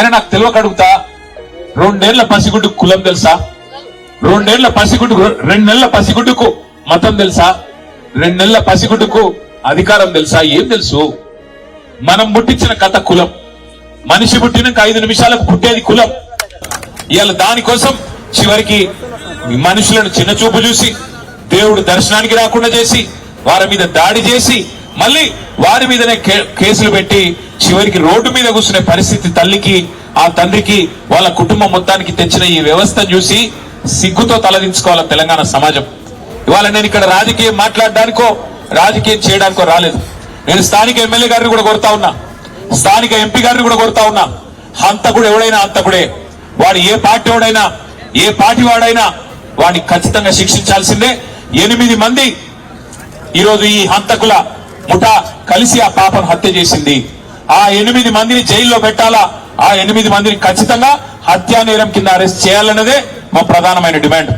ఆయన నాకు తెలియక అడుగుతా, 2 ఏళ్ల పసిగుడ్డుకు కులం తెలుసా? 2 ఏళ్ల పసిగుడ్డుకు 2 నెలల పసిగుడ్డుకు మతం తెలుసా? 2 నెలల పసిగుడ్డుకు అధికారం తెలుసా? ఏం తెలుసు? మనం పుట్టించిన కథ కులం. మనిషి పుట్టినాక 5 నిమిషాలకు పుట్టేది కులం. ఇవాళ దానికోసం చివరికి మనుషులను చిన్న చూపు చూసి, దేవుడు దర్శనానికి రాకుండా చేసి, వారి మీద దాడి చేసి, మళ్ళీ వారి మీదనే కేసులు పెట్టి చివరికి రోడ్డు మీద కూర్చునే పరిస్థితి తల్లికి, ఆ తండ్రికి, వాళ్ళ కుటుంబం మొత్తానికి తెచ్చిన ఈ వ్యవస్థను చూసి సిగ్గుతో తలదించుకోవాలి తెలంగాణ సమాజం. ఇవాళ నేను ఇక్కడ రాజకీయం మాట్లాడడానికో రాజకీయం చేయడానికో రాలేదు. నేను స్థానిక ఎమ్మెల్యే గారిని కూడా కోరుతా ఉన్నా, స్థానిక ఎంపీ గారిని కూడా కోరుతా ఉన్నా. హంతకుడు ఎవడైనా హంతకుడే. వాడు ఏ పార్టీ వాడైనా, ఏ పార్టీ వాడైనా వాడిని ఖచ్చితంగా శిక్షించాల్సిందే. 8 మంది ఈరోజు ఈ హంతకుల ముఠా కలిసి ఆ పాపను హత్య చేసింది. ఆ 8 మందిని జైల్లో పెట్టాలా, ఆ 8 మందిని ఖచ్చితంగా హత్యా నేరం కింద అరెస్ట్ చేయాలన్నదే మా ప్రధానమైన డిమాండ్.